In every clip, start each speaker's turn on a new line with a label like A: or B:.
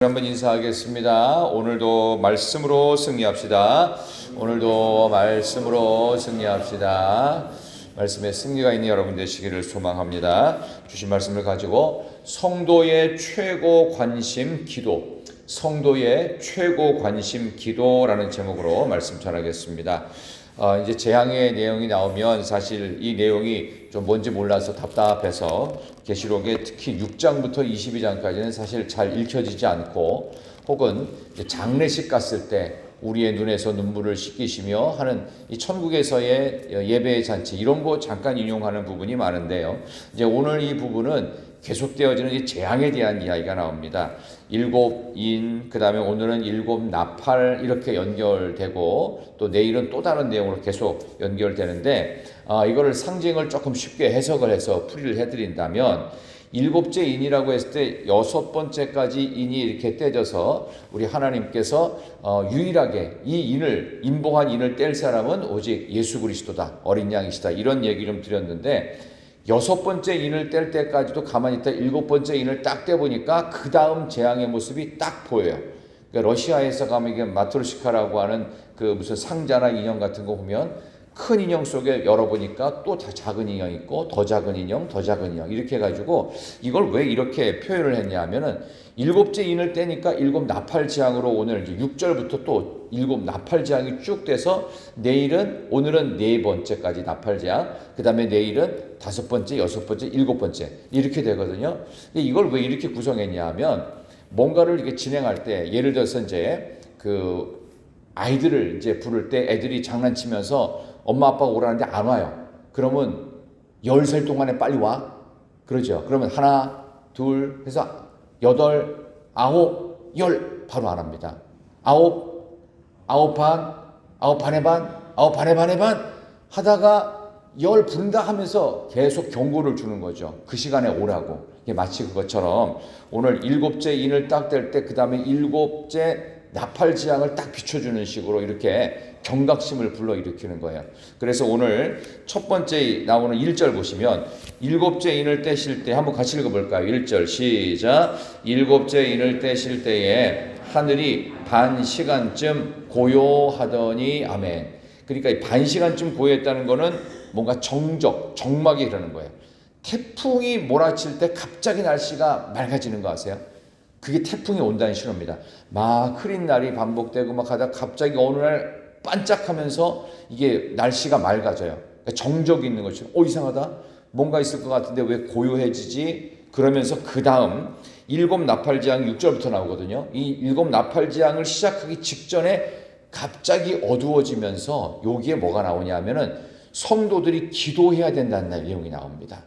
A: 한번 인사하겠습니다. 오늘도 말씀으로 승리합시다. 오늘도 말씀으로 승리합시다. 말씀에 승리가 있는 여러분 되시기를 소망합니다. 주신 말씀을 가지고 성도의 최고 관심 기도, 성도의 최고 관심 기도라는 제목으로 말씀 전하겠습니다. 이제 재앙의 내용이 나오면 사실 이 내용이 좀 뭔지 몰라서 답답해서 계시록의 특히 6장부터 22장까지는 사실 잘 읽혀지지 않고 혹은 장례식 갔을 때 우리의 눈에서 눈물을 씻기시며 하는 이 천국에서의 예배의 잔치 이런 거 잠깐 인용하는 부분이 많은데요. 이제 오늘 이 부분은 계속되어지는 이 재앙에 대한 이야기가 나옵니다. 7인, 그 다음에 오늘은 7 나팔 이렇게 연결되고 또 내일은 또 다른 내용으로 계속 연결되는데 이거를 상징을 조금 쉽게 해석을 해서 풀이를 해드린다면 7째 인이라고 했을 때 6번째까지 인이 이렇게 떼져서 우리 하나님께서 유일하게 이 인을 인봉한 인을 뗄 사람은 오직 예수 그리스도다, 어린 양이시다 이런 얘기 좀 드렸는데 6번째 인을 뗄 때까지도 가만히 있다 7번째 인을 딱 떼보니까 그 다음 재앙의 모습이 딱 보여요. 그러니까 러시아에서 가면 이게 마트로시카라고 하는 그 무슨 상자나 인형 같은 거 보면 큰 인형 속에 열어보니까 또 다 작은 인형 있고 더 작은 인형, 더 작은 인형 이렇게 해가지고 이걸 왜 이렇게 표현을 했냐 하면은 7째 인을 떼니까 7 나팔 재앙으로 오늘 이제 6절부터 또 7 나팔 재앙이 쭉 돼서 오늘은 4번째까지 나팔 재앙, 그 다음에 내일은 5번째, 6번째, 7번째 이렇게 되거든요. 이걸 왜 이렇게 구성했냐 하면 뭔가를 이렇게 진행할 때 예를 들어서 이제 그 아이들을 이제 부를 때 애들이 장난치면서 엄마 아빠가 오라는데 안 와요. 그러면 10살 동안에 빨리 와. 그러죠. 그러면 하나, 둘 해서 8, 9, 10 바로 안 합니다. 9, 9 반, 9 반의 반, 9 반의 반의 반 하다가 10 부른다 하면서 계속 경고를 주는 거죠. 그 시간에 오라고. 이게 마치 그것처럼 오늘 7째 인을 딱 뗄 때 그 다음에 7째 나팔 지향을 딱 비춰주는 식으로 이렇게 경각심을 불러일으키는 거예요. 그래서 오늘 첫 번째 나오는 1절 보시면 7째 인을 떼실 때 한번 같이 읽어볼까요? 1절 시작. 7째 인을 떼실 때에 하늘이 반 시간쯤 고요하더니 아멘. 그러니까 이 반 시간쯤 고요했다는 거는 뭔가 정막이 이러는 거예요. 태풍이 몰아칠 때 갑자기 날씨가 맑아지는 거 아세요? 그게 태풍이 온다는 신호입니다. 막 흐린 날이 반복되고 막 하다가 갑자기 어느 날 반짝하면서 이게 날씨가 맑아져요. 그러니까 정적이 있는 것처럼 이상하다. 뭔가 있을 것 같은데 왜 고요해지지? 그러면서 그 다음 7 나팔지향 6절부터 나오거든요. 이 7 나팔지향을 시작하기 직전에 갑자기 어두워지면서 여기에 뭐가 나오냐 하면은 성도들이 기도해야 된다는 내용이 나옵니다.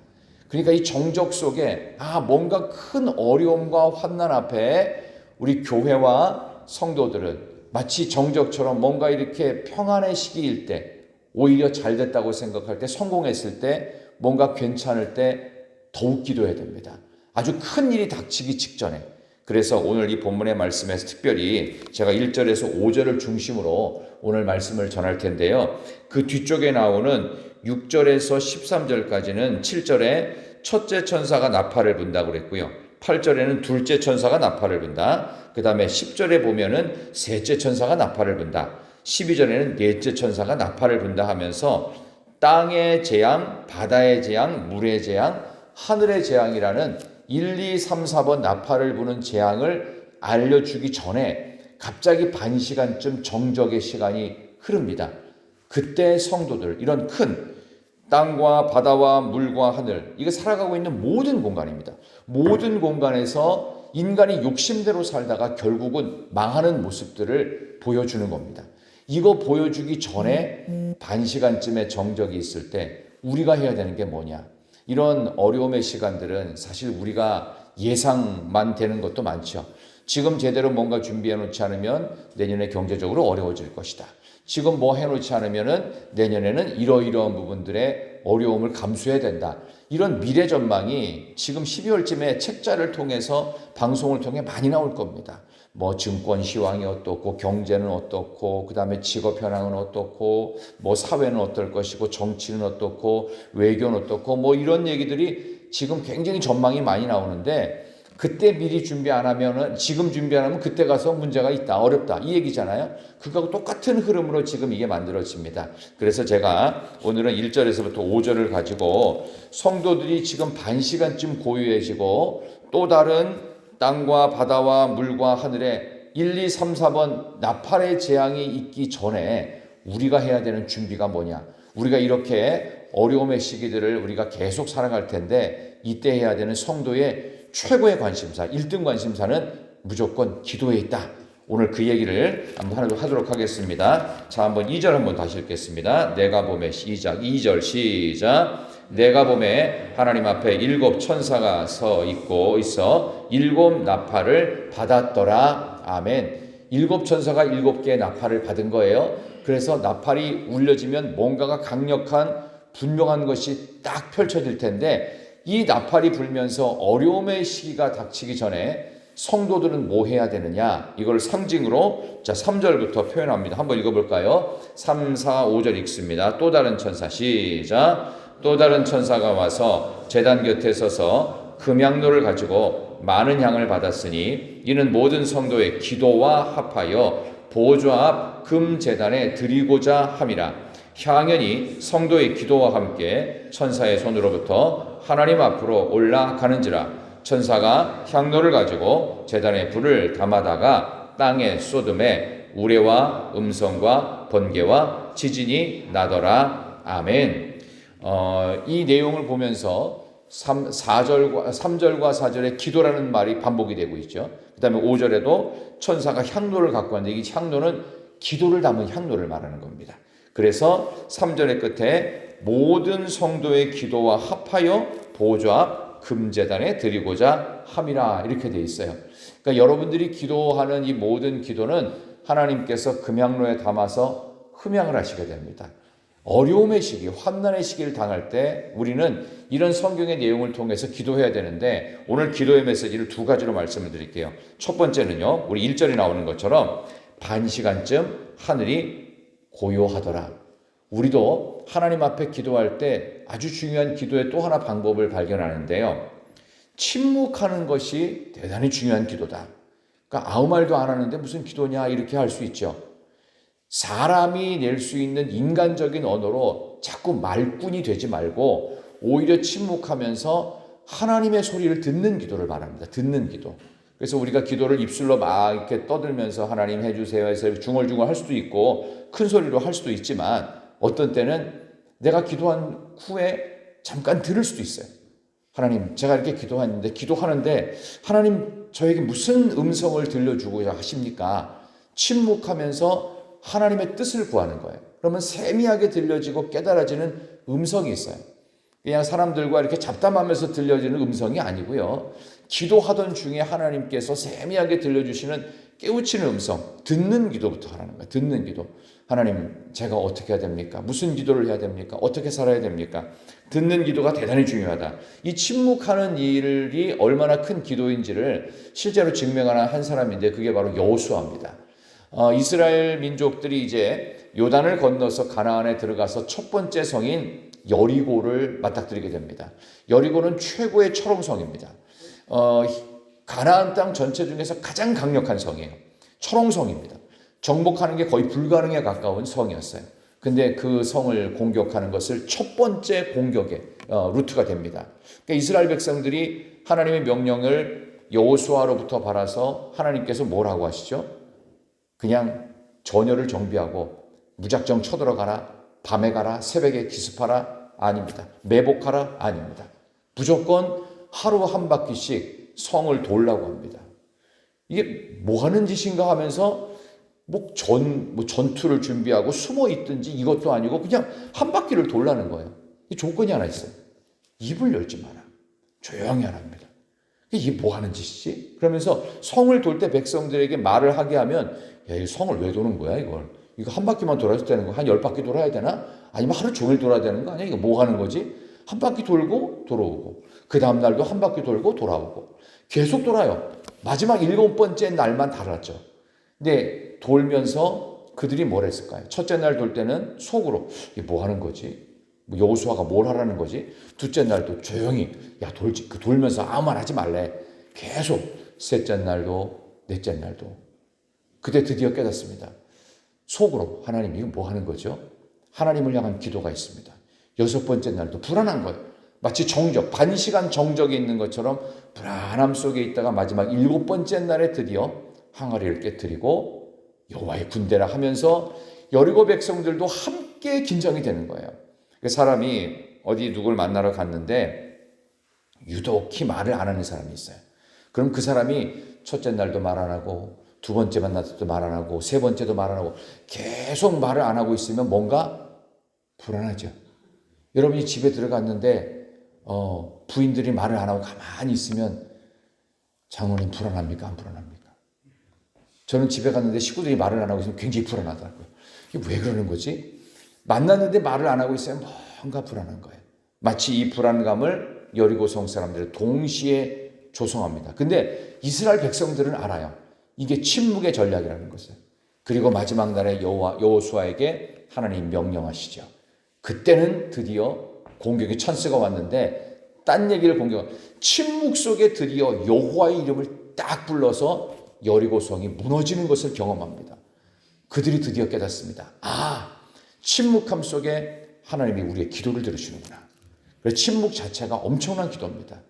A: 그러니까 이 정적 속에 뭔가 큰 어려움과 환난 앞에 우리 교회와 성도들은 마치 정적처럼 뭔가 이렇게 평안의 시기일 때 오히려 잘 됐다고 생각할 때 성공했을 때 뭔가 괜찮을 때 더욱 기도해야 됩니다. 아주 큰 일이 닥치기 직전에. 그래서 오늘 이 본문의 말씀에서 특별히 제가 1절에서 5절을 중심으로 오늘 말씀을 전할 텐데요. 그 뒤쪽에 나오는 6절에서 13절까지는 7절에 첫째 천사가 나팔을 분다고 그랬고요. 8절에는 둘째 천사가 나팔을 분다. 그 다음에 10절에 보면은 셋째 천사가 나팔을 분다. 12절에는 넷째 천사가 나팔을 분다 하면서 땅의 재앙, 바다의 재앙, 물의 재앙, 하늘의 재앙이라는 1, 2, 3, 4번 나팔을 부는 재앙을 알려주기 전에 갑자기 반 시간쯤 정적의 시간이 흐릅니다. 그때 성도들, 이런 큰 땅과 바다와 물과 하늘, 이거 살아가고 있는 모든 공간입니다. 모든 공간에서 인간이 욕심대로 살다가 결국은 망하는 모습들을 보여주는 겁니다. 이거 보여주기 전에 반 시간쯤의 정적이 있을 때 우리가 해야 되는 게 뭐냐? 이런 어려움의 시간들은 사실 우리가 예상만 되는 것도 많죠. 지금 제대로 뭔가 준비해 놓지 않으면 내년에 경제적으로 어려워질 것이다. 지금 뭐 해놓지 않으면 내년에는 이러이러한 부분들의 어려움을 감수해야 된다. 이런 미래 전망이 지금 12월쯤에 책자를 통해서 방송을 통해 많이 나올 겁니다. 뭐 증권 시황이 어떻고 경제는 어떻고 그다음에 직업 현황은 어떻고 뭐 사회는 어떨 것이고 정치는 어떻고 외교는 어떻고 뭐 이런 얘기들이 지금 굉장히 전망이 많이 나오는데 그때 미리 준비 안 하면은, 지금 준비 안 하면 그때 가서 문제가 있다, 어렵다, 이 얘기잖아요. 그거하고 똑같은 흐름으로 지금 이게 만들어집니다. 그래서 제가 오늘은 1절에서부터 5절을 가지고 성도들이 지금 반 시간쯤 고요해지고 또 다른 땅과 바다와 물과 하늘에 1, 2, 3, 4번 나팔의 재앙이 있기 전에 우리가 해야 되는 준비가 뭐냐. 우리가 이렇게 어려움의 시기들을 우리가 계속 살아갈 텐데 이때 해야 되는 성도의 최고의 관심사, 1등 관심사는 무조건 기도에 있다. 오늘 그 얘기를 한번 하도록 하겠습니다. 자, 한번 2절 한번 다시 읽겠습니다. 내가 봄에 시작. 2절 시작. 내가 봄에 하나님 앞에 7 천사가 서 있어 7 나팔을 받았더라. 아멘. 7 천사가 7개의 나팔을 받은 거예요. 그래서 나팔이 울려지면 뭔가가 강력한 분명한 것이 딱 펼쳐질 텐데, 이 나팔이 불면서 어려움의 시기가 닥치기 전에 성도들은 뭐 해야 되느냐, 이걸 상징으로 3절부터 표현합니다. 한번 읽어볼까요? 3, 4, 5절 읽습니다. 또 다른 천사 시작. 또 다른 천사가 와서 제단 곁에 서서 금향로를 가지고 많은 향을 받았으니 이는 모든 성도의 기도와 합하여 보좌 앞 금제단에 드리고자 함이라. 향연이 성도의 기도와 함께 천사의 손으로부터 하나님 앞으로 올라가는지라. 천사가 향로를 가지고 제단에 불을 담아다가 땅에 쏟음에 우레와 음성과 번개와 지진이 나더라. 아멘. 이 내용을 보면서 3절과 4절에 기도라는 말이 반복이 되고 있죠. 그 다음에 5절에도 천사가 향로를 갖고 왔는데 이 향로는 기도를 담은 향로를 말하는 겁니다. 그래서 3절의 끝에 모든 성도의 기도와 합하여 보좌 앞 금제단에 드리고자 함이라 이렇게 돼 있어요. 그러니까 여러분들이 기도하는 이 모든 기도는 하나님께서 금향로에 담아서 흠양을 하시게 됩니다. 어려움의 시기, 환난의 시기를 당할 때 우리는 이런 성경의 내용을 통해서 기도해야 되는데, 오늘 기도의 메시지를 2가지로 말씀을 드릴게요. 첫 번째는요, 우리 1절에 나오는 것처럼 반 시간쯤 하늘이 고요하더라. 우리도 하나님 앞에 기도할 때 아주 중요한 기도의 또 하나 방법을 발견하는데요. 침묵하는 것이 대단히 중요한 기도다. 그러니까 아무 말도 안 하는데 무슨 기도냐 이렇게 할 수 있죠. 사람이 낼 수 있는 인간적인 언어로 자꾸 말꾼이 되지 말고 오히려 침묵하면서 하나님의 소리를 듣는 기도를 말합니다. 듣는 기도. 그래서 우리가 기도를 입술로 막 이렇게 떠들면서 하나님 해주세요 해서 중얼중얼 할 수도 있고 큰 소리로 할 수도 있지만, 어떤 때는 내가 기도한 후에 잠깐 들을 수도 있어요. 하나님, 제가 이렇게 기도하는데 하나님 저에게 무슨 음성을 들려주고 하십니까? 침묵하면서 하나님의 뜻을 구하는 거예요. 그러면 세미하게 들려지고 깨달아지는 음성이 있어요. 그냥 사람들과 이렇게 잡담하면서 들려지는 음성이 아니고요. 기도하던 중에 하나님께서 세미하게 들려주시는 깨우치는 음성, 듣는 기도부터 하라는 거예요. 듣는 기도. 하나님, 제가 어떻게 해야 됩니까? 무슨 기도를 해야 됩니까? 어떻게 살아야 됩니까? 듣는 기도가 대단히 중요하다. 이 침묵하는 일이 얼마나 큰 기도인지를 실제로 증명하는 한 사람인데 그게 바로 여호수아입니다. 이스라엘 민족들이 이제 요단을 건너서 가나안에 들어가서 첫 번째 성인 여리고를 맞닥뜨리게 됩니다. 여리고는 최고의 철옹성입니다. 가나안 땅 전체 중에서 가장 강력한 성이에요. 철옹성입니다. 정복하는 게 거의 불가능에 가까운 성이었어요. 근데 그 성을 공격하는 것을 첫 번째 공격의 루트가 됩니다. 그러니까 이스라엘 백성들이 하나님의 명령을 여호수아로부터 받아서 하나님께서 뭐라고 하시죠? 그냥 전열을 정비하고 무작정 쳐들어가라, 밤에 가라, 새벽에 기습하라? 아닙니다. 매복하라? 아닙니다. 무조건 하루 한 바퀴씩 성을 돌라고 합니다. 이게 뭐 하는 짓인가 하면서 전투를 준비하고 숨어 있든지 이것도 아니고 그냥 한 바퀴를 돌라는 거예요. 이 조건이 하나 있어요. 입을 열지 마라. 조용히 하랍니다. 이게 뭐 하는 짓이지? 그러면서 성을 돌 때 백성들에게 말을 하게 하면, 야, 이 성을 왜 도는 거야, 이걸? 이거 한 바퀴만 돌아야 되는 거? 한 10바퀴 돌아야 되나? 아니면 하루 종일 돌아야 되는 거 아니야? 이거 뭐 하는 거지? 한 바퀴 돌고 돌아오고, 그 다음날도 한 바퀴 돌고 돌아오고, 계속 돌아요. 마지막 7번째 날만 달랐죠. 근데 돌면서 그들이 뭘 했을까요? 첫째 날 돌 때는 속으로, 이게 뭐 하는 거지? 여호수아가 뭘 하라는 거지? 둘째 날도 조용히, 야, 돌면서 아무 말 하지 말래. 계속 셋째 날도 넷째 날도. 그때 드디어 깨닫습니다. 속으로 하나님 이거 뭐 하는 거죠? 하나님을 향한 기도가 있습니다. 여섯 번째 날도 불안한 거예요. 마치 정적, 반시간 정적이 있는 것처럼 불안함 속에 있다가 마지막 일곱 번째 날에 드디어 항아리를 깨뜨리고 여호와의 군대라 하면서 여리고 백성들도 함께 긴장이 되는 거예요. 사람이 어디 누굴 만나러 갔는데 유독히 말을 안 하는 사람이 있어요. 그럼 그 사람이 첫째 날도 말 안 하고 두 번째 만났을 때도 말 안 하고 세 번째도 말 안 하고 계속 말을 안 하고 있으면 뭔가 불안하죠. 여러분이 집에 들어갔는데 부인들이 말을 안 하고 가만히 있으면 장모님 불안합니까? 안 불안합니까? 저는 집에 갔는데 식구들이 말을 안 하고 있으면 굉장히 불안하더라고요. 이게 왜 그러는 거지? 만났는데 말을 안 하고 있으면 뭔가 불안한 거예요. 마치 이 불안감을 여리고성 사람들이 동시에 조성합니다. 근데 이스라엘 백성들은 알아요. 이게 침묵의 전략이라는 것을. 그리고 마지막 날에 여호수아에게 하나님 명령하시죠. 그때는 드디어 공격의 찬스가 왔는데 딴 얘기를 침묵 속에 드디어 여호와의 이름을 딱 불러서 여리고성이 무너지는 것을 경험합니다. 그들이 드디어 깨닫습니다. 침묵함 속에 하나님이 우리의 기도를 들으시는구나. 그래서 침묵 자체가 엄청난 기도입니다.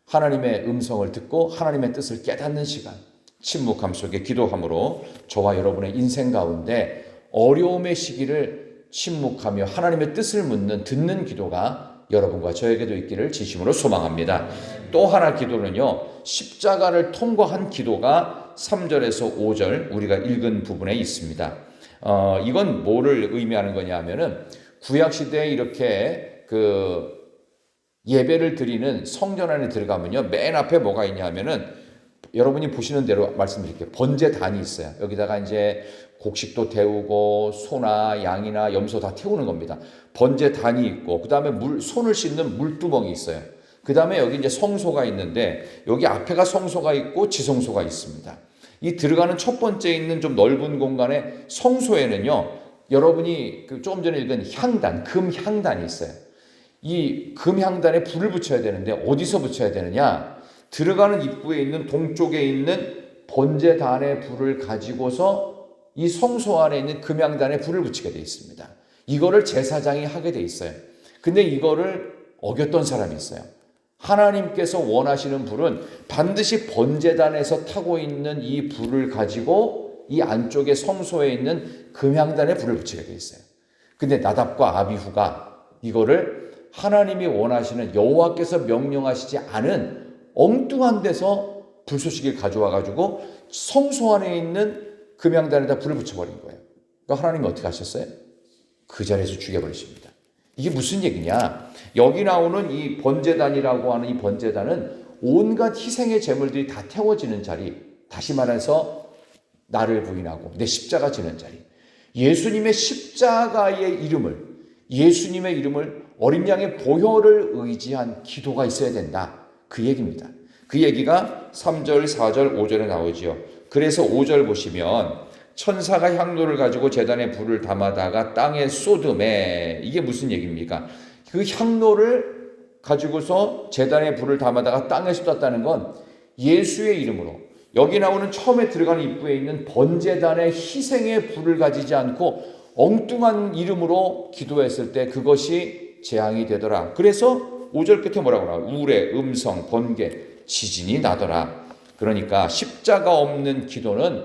A: 하나님의 음성을 듣고 하나님의 뜻을 깨닫는 시간, 침묵함 속에 기도함으로 저와 여러분의 인생 가운데 어려움의 시기를 침묵하며 하나님의 뜻을 묻는 듣는 기도가 여러분과 저에게도 있기를 진심으로 소망합니다. 또 하나 기도는요, 십자가를 통과한 기도가 3절에서 5절 우리가 읽은 부분에 있습니다. 이건 뭐를 의미하는 거냐 하면은 구약시대에 이렇게 예배를 드리는 성전 안에 들어가면요, 맨 앞에 뭐가 있냐 하면은 여러분이 보시는 대로 말씀드릴게요. 번제단이 있어요. 여기다가 이제 곡식도 태우고 소나 양이나 염소 다 태우는 겁니다. 번제단이 있고 그 다음에 손을 씻는 물두멍이 있어요. 그 다음에 여기 이제 성소가 있는데 여기 앞에가 성소가 있고 지성소가 있습니다. 이 들어가는 첫 번째 있는 좀 넓은 공간에 성소에는요, 여러분이 조금 전에 읽은 향단, 금향단이 있어요. 이 금향단에 불을 붙여야 되는데 어디서 붙여야 되느냐? 들어가는 입구에 있는 동쪽에 있는 번제단의 불을 가지고서 이 성소 안에 있는 금향단에 불을 붙이게 돼 있습니다. 이거를 제사장이 하게 돼 있어요. 근데 이거를 어겼던 사람이 있어요. 하나님께서 원하시는 불은 반드시 번제단에서 타고 있는 이 불을 가지고 이 안쪽에 성소에 있는 금향단에 불을 붙이게 돼 있어요. 근데 나답과 아비후가 이거를 하나님이 원하시는 여호와께서 명령하시지 않은 엉뚱한 데서 불쏘시개를 가져와 가지고 성소 안에 있는 금향단에다 불을 붙여버린 거예요. 그러니까 하나님이 어떻게 하셨어요? 그 자리에서 죽여버리십니다. 이게 무슨 얘기냐? 여기 나오는 이 번제단이라고 하는 이 번제단은 온갖 희생의 제물들이 다 태워지는 자리, 다시 말해서 나를 부인하고 내 십자가 지는 자리, 예수님의 십자가의 예수님의 이름을 어린 양의 보혈을 의지한 기도가 있어야 된다. 그 얘기입니다. 그 얘기가 3절, 4절, 5절에 나오지요. 그래서 5절 보시면 천사가 향로를 가지고 제단에 불을 담아다가 땅에 쏟음에, 이게 무슨 얘기입니까? 그 향로를 가지고서 제단에 불을 담아다가 땅에 쏟았다는 건 예수의 이름으로, 여기 나오는 처음에 들어가는 입구에 있는 번제단의 희생의 불을 가지지 않고 엉뚱한 이름으로 기도했을 때 그것이 재앙이 되더라. 그래서 5절 끝에 뭐라고 나와요? 우레, 음성, 번개, 지진이 나더라. 그러니까 십자가 없는 기도는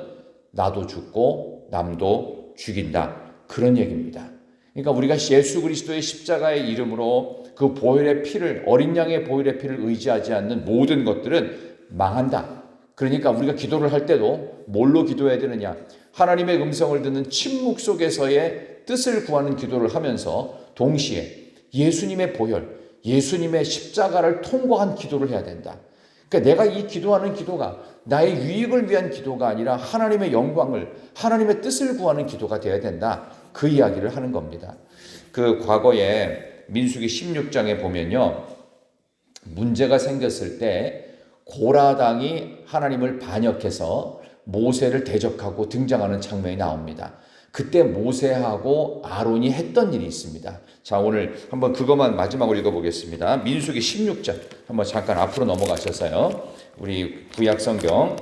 A: 나도 죽고 남도 죽인다. 그런 얘기입니다. 그러니까 우리가 예수 그리스도의 십자가의 이름으로 그 보혈의 피를, 어린 양의 보혈의 피를 의지하지 않는 모든 것들은 망한다. 그러니까 우리가 기도를 할 때도 뭘로 기도해야 되느냐? 하나님의 음성을 듣는 침묵 속에서의 뜻을 구하는 기도를 하면서 동시에 예수님의 보혈, 예수님의 십자가를 통과한 기도를 해야 된다. 그러니까 내가 이 기도하는 기도가 나의 유익을 위한 기도가 아니라 하나님의 영광을, 하나님의 뜻을 구하는 기도가 되어야 된다. 그 이야기를 하는 겁니다. 그 과거에 민수기 16장에 보면요, 문제가 생겼을 때 고라당이 하나님을 반역해서 모세를 대적하고 등장하는 장면이 나옵니다. 그때 모세하고 아론이 했던 일이 있습니다. 자, 오늘 한번 그것만 마지막으로 읽어보겠습니다. 민수기 16장 한번 잠깐 앞으로 넘어가셔서요. 우리 구약 성경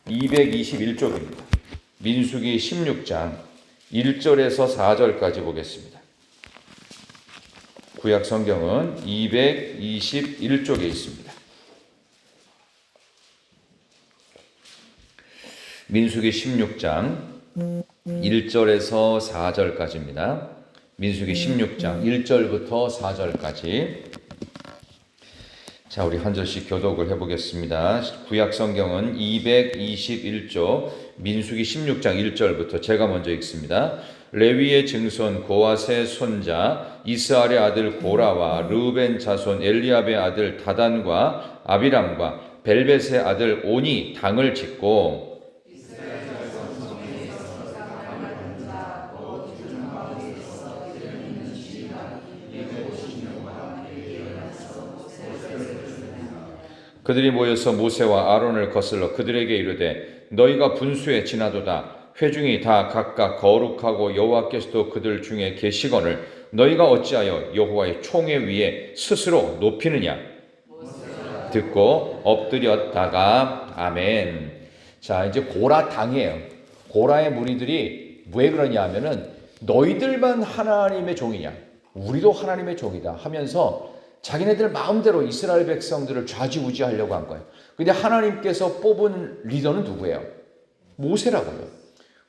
A: 221쪽입니다. 민수기 16장 1절에서 4절까지 보겠습니다. 구약 성경은 221쪽에 있습니다. 민수기 16장 1절에서 4절까지입니다. 민수기 16장 1절부터 4절까지. 자, 우리 한 절씩 교독을 해보겠습니다. 구약 성경은 221쪽 민수기 16장 1절부터 제가 먼저 읽습니다. 레위의 증손 고앗의 손자 이스할의 아들 고라와 르우벤 자손 엘리압의 아들 다단과 아비람과 벨벳의 아들 온이 당을 짓고 그들이 모여서 모세와 아론을 거슬러 그들에게 이르되 너희가 분수에 지나도다. 회중이 다 각각 거룩하고 여호와께서도 그들 중에 계시거늘 너희가 어찌하여 여호와의 총회 위에 스스로 높이느냐. 듣고 엎드렸다가 아멘. 자, 이제 고라 당이에요. 고라의 무리들이 왜 그러냐 하면은 너희들만 하나님의 종이냐, 우리도 하나님의 종이다 하면서 자기네들 마음대로 이스라엘 백성들을 좌지우지하려고 한 거예요. 근데 하나님께서 뽑은 리더는 누구예요? 모세라고요.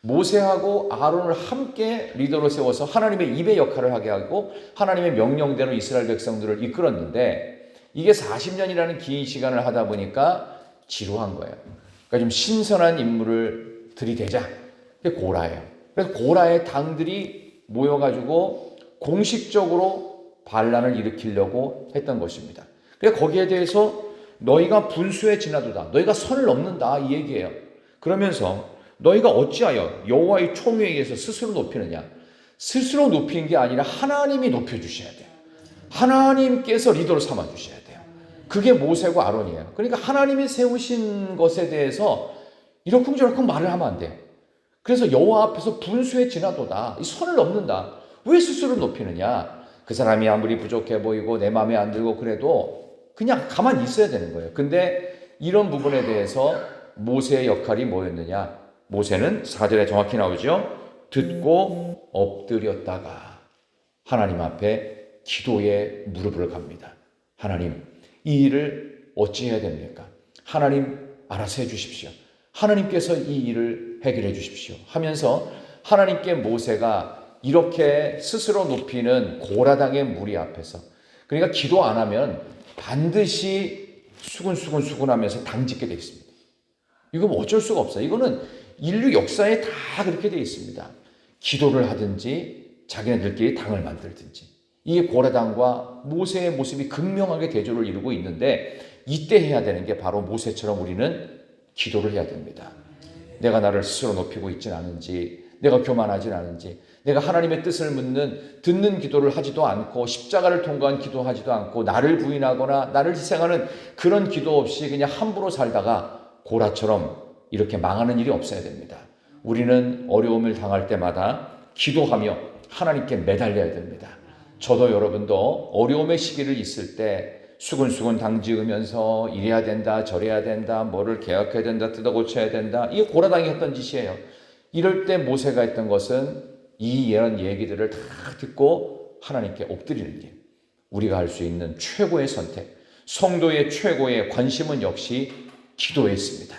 A: 모세하고 아론을 함께 리더로 세워서 하나님의 입의 역할을 하게 하고 하나님의 명령대로 이스라엘 백성들을 이끌었는데 이게 40년이라는 긴 시간을 하다 보니까 지루한 거예요. 그러니까 좀 신선한 인물을 들이대자. 그게 고라예요. 그래서 고라의 당들이 모여가지고 공식적으로 반란을 일으키려고 했던 것입니다. 그래서 거기에 대해서 너희가 분수에 지나도다. 너희가 선을 넘는다. 이 얘기예요. 그러면서 너희가 어찌하여 여호와의 총회에 의해서 스스로 높이느냐. 스스로 높이는 게 아니라 하나님이 높여주셔야 돼요. 하나님께서 리더로 삼아주셔야 돼요. 그게 모세고 아론이에요. 그러니까 하나님이 세우신 것에 대해서 이러쿵저러쿵 말을 하면 안 돼요. 그래서 여호와 앞에서 분수에 지나도다. 이 선을 넘는다. 왜 스스로 높이느냐. 그 사람이 아무리 부족해 보이고 내 마음에 안 들고 그래도 그냥 가만히 있어야 되는 거예요. 근데 이런 부분에 대해서 모세의 역할이 뭐였느냐. 모세는 4절에 정확히 나오죠. 듣고 엎드렸다가 하나님 앞에 기도에 무릎을 갑니다. 하나님, 이 일을 어찌해야 됩니까? 하나님 알아서 해 주십시오. 하나님께서 이 일을 해결해 주십시오 하면서 하나님께 모세가 이렇게 스스로 높이는 고라당의 무리 앞에서, 그러니까 기도 안 하면 반드시 수군수군하면서 당짓게 되어 있습니다. 이거 뭐 어쩔 수가 없어요. 이거는 인류 역사에 다 그렇게 되어 있습니다. 기도를 하든지 자기네들끼리 당을 만들든지. 이게 고라당과 모세의 모습이 극명하게 대조를 이루고 있는데 이때 해야 되는 게 바로 모세처럼 우리는 기도를 해야 됩니다. 내가 나를 스스로 높이고 있지는 않은지, 내가 교만하진 않은지, 내가 하나님의 뜻을 묻는 듣는 기도를 하지도 않고 십자가를 통과한 기도하지도 않고 나를 부인하거나 나를 희생하는 그런 기도 없이 그냥 함부로 살다가 고라처럼 이렇게 망하는 일이 없어야 됩니다. 우리는 어려움을 당할 때마다 기도하며 하나님께 매달려야 됩니다. 저도 여러분도 어려움의 시기를 있을 때 수근수근 당지으면서 이래야 된다 저래야 된다 뭐를 개혁해야 된다 뜯어 고쳐야 된다, 이게 고라당이 했던 짓이에요. 이럴 때 모세가 했던 것은 이런 얘기들을 다 듣고 하나님께 엎드리는 게 우리가 할 수 있는 최고의 선택, 성도의 최고의 관심은 역시 기도에 있습니다.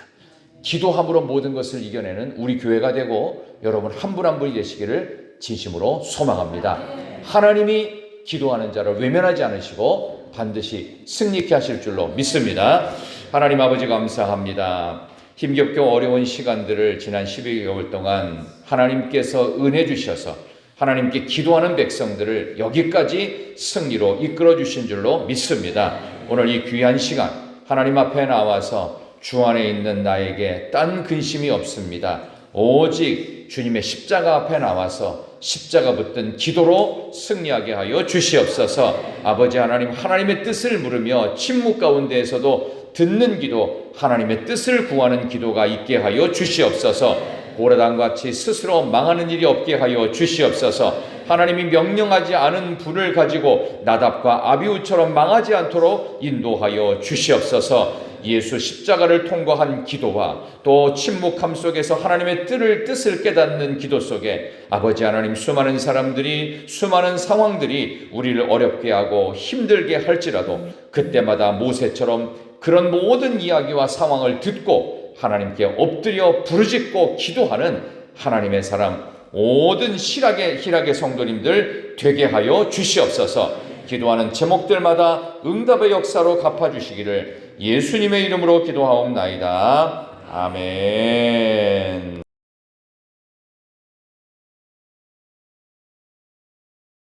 A: 기도함으로 모든 것을 이겨내는 우리 교회가 되고 여러분 한 분 한 분이 되시기를 진심으로 소망합니다. 하나님이 기도하는 자를 외면하지 않으시고 반드시 승리케 하실 줄로 믿습니다. 하나님 아버지 감사합니다. 힘겹게 어려운 시간들을 지난 12개월 동안 하나님께서 은혜 주셔서 하나님께 기도하는 백성들을 여기까지 승리로 이끌어 주신 줄로 믿습니다. 오늘 이 귀한 시간 하나님 앞에 나와서 주 안에 있는 나에게 딴 근심이 없습니다. 오직 주님의 십자가 앞에 나와서 십자가 붙든 기도로 승리하게 하여 주시옵소서. 아버지 하나님, 하나님의 뜻을 물으며 침묵 가운데에서도 듣는 기도, 하나님의 뜻을 구하는 기도가 있게 하여 주시옵소서. 고라당같이 스스로 망하는 일이 없게 하여 주시옵소서. 하나님이 명령하지 않은 분을 가지고 나답과 아비후처럼 망하지 않도록 인도하여 주시옵소서. 예수 십자가를 통과한 기도와 또 침묵함 속에서 하나님의 뜻을 깨닫는 기도 속에 아버지 하나님, 수많은 사람들이, 수많은 상황들이 우리를 어렵게 하고 힘들게 할지라도 그때마다 모세처럼 그런 모든 이야기와 상황을 듣고 하나님께 엎드려 부르짖고 기도하는 하나님의 사람, 모든 희락의 성도님들 되게 하여 주시옵소서. 기도하는 제목들마다 응답의 역사로 갚아주시기를 예수님의 이름으로 기도하옵나이다. 아멘.